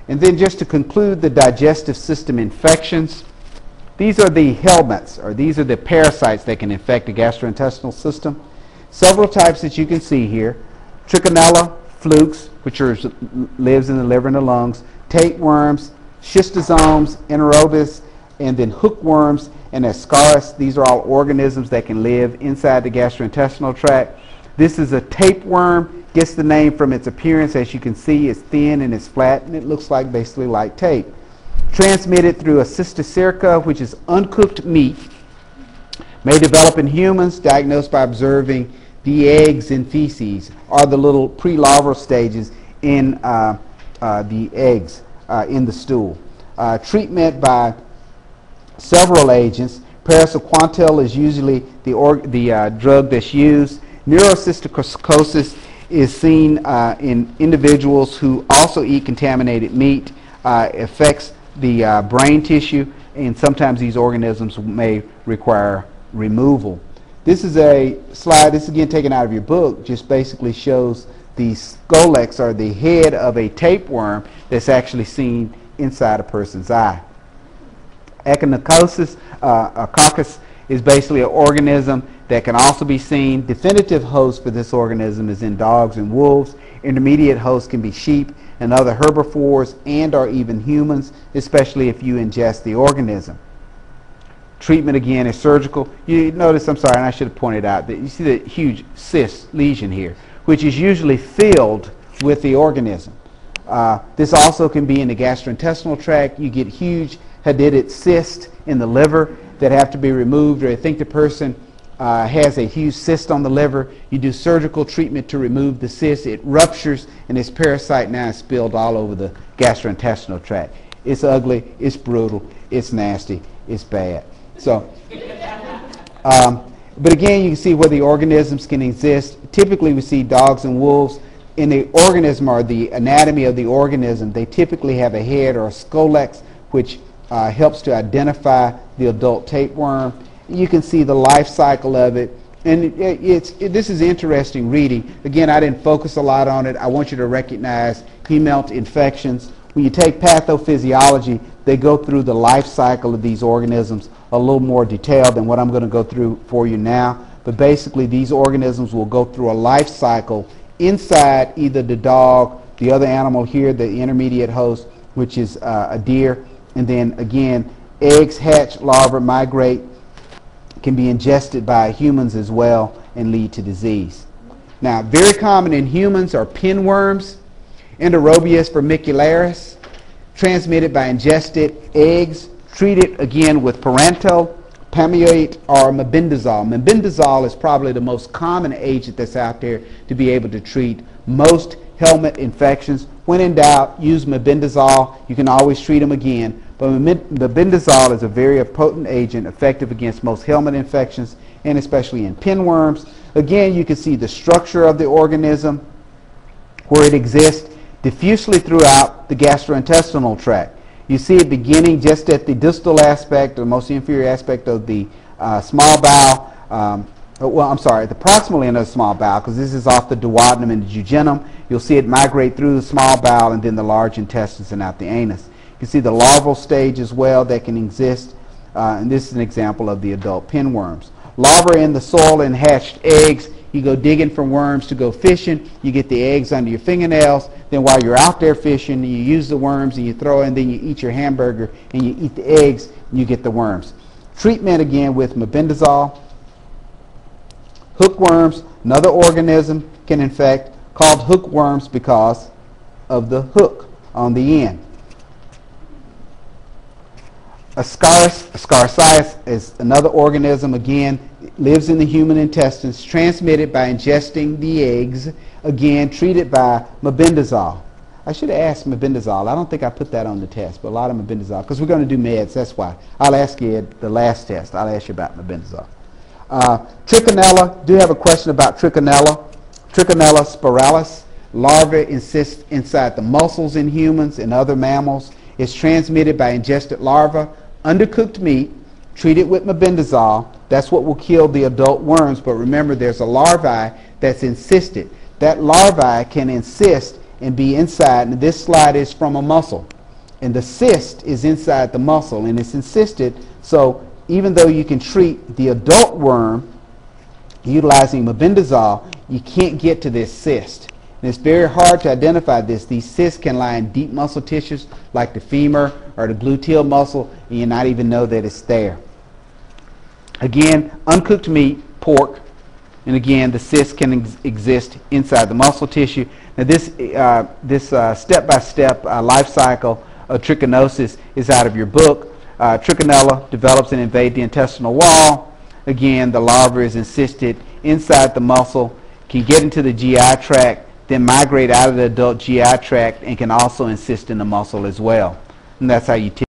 And then just to conclude the digestive system infections, these are the helminths, or these are the parasites that can infect the gastrointestinal system. Several types that you can see here. Trichinella flukes, which lives in the liver and the lungs, tapeworms, schistosomes, anaerobes, and then hookworms and ascaris. These are all organisms that can live inside the gastrointestinal tract. This is a tapeworm, gets the name from its appearance. As you can see, it's thin and it's flat, and it looks like basically like tape. Transmitted through a cysticerca, which is uncooked meat. May develop in humans, diagnosed by observing the eggs and feces, or the little pre-larval stages in the eggs in the stool. Treatment by several agents. Paracequantel is usually the drug that's used. Neurocysticercosis is seen in individuals who also eat contaminated meat. Affects the brain tissue, and sometimes these organisms may require removal. This is a slide, this is again taken out of your book, just basically shows the scolex, or the head of a tapeworm, that's actually seen inside a person's eye. Echinococcus coccus is basically an organism that can also be seen. Definitive host for this organism is in dogs and wolves. Intermediate host can be sheep and other herbivores, and or even humans, especially if you ingest the organism. Treatment again is surgical. You notice, I'm sorry, and I should have pointed out that you see the huge cyst lesion here, which is usually filled with the organism. This also can be in the gastrointestinal tract. You get huge hadidid cysts in the liver that have to be removed, or I think the person has a huge cyst on the liver. You do surgical treatment to remove the cyst. It ruptures, and this parasite now is spilled all over the gastrointestinal tract. It's ugly, it's brutal, it's nasty, it's bad. So, but again, you can see where the organisms can exist. Typically, we see dogs and wolves. In the organism, or the anatomy of the organism, they typically have a head or a scolex, which helps to identify the adult tapeworm. You can see the life cycle of it, and this is interesting reading. Again, I didn't focus a lot on it. I want you to recognize Hemelt infections. When you take pathophysiology, they go through the life cycle of these organisms a little more detailed than what I'm going to go through for you now. But basically, these organisms will go through a life cycle inside either the dog, the other animal here, the intermediate host, which is a deer, and then again, eggs hatch, larvae migrate, can be ingested by humans as well and lead to disease. Now, very common in humans are pinworms, Enterobius vermicularis, transmitted by ingested eggs, treated again with parental, pamoate, or mebendazole. Mebendazole is probably the most common agent that's out there to be able to treat most helminth infections. When in doubt, use mebendazole. You can always treat them again. But mebendazole is a very potent agent, effective against most helminth infections, and especially in pinworms. Again, you can see the structure of the organism, where it exists diffusely throughout the gastrointestinal tract. You see it beginning just at the distal aspect, or most inferior aspect of the small bowel. The proximal end of the small bowel, because this is off the duodenum and the jejunum. You'll see it migrate through the small bowel and then the large intestines and out the anus. You can see the larval stage as well that can exist, and this is an example of the adult pinworms. Larvae in the soil and hatched eggs. You go digging for worms to go fishing. You get the eggs under your fingernails. Then while you're out there fishing, you use the worms and you throw in, then you eat your hamburger and you eat the eggs and you get the worms. Treatment again with mebendazole. Hookworms, another organism can infect, called hookworms because of the hook on the end. Ascaris is another organism, again, lives in the human intestines, transmitted by ingesting the eggs, again, treated by mebendazole. I should have asked mebendazole. I don't think I put that on the test, but a lot of mebendazole, because we're going to do meds, that's why. I'll ask you at the last test. I'll ask you about mebendazole. Trichinella, do have a question about trichinella. Trichinella spiralis, larvae insist inside the muscles in humans and other mammals. It's transmitted by ingested larvae, undercooked meat, treated with mebendazole. That's what will kill the adult worms, but remember there's a larvae that's encysted. That larvae can insist and be inside, and this slide is from a mussel. And the cyst is inside the muscle, and it's encysted, so even though you can treat the adult worm utilizing mebendazole, you can't get to this cyst. And it's very hard to identify this. These cysts can lie in deep muscle tissues like the femur or the gluteal muscle, and you not even know that it's there. Again, uncooked meat, pork, and again, the cyst can exist inside the muscle tissue. Now this step-by-step life cycle of trichinosis is out of your book. Trichinella develops and invades the intestinal wall. Again, the larva is encysted inside the muscle, can get into the GI tract, then migrate out of the adult GI tract, and can also encysted in the muscle as well. And that's how you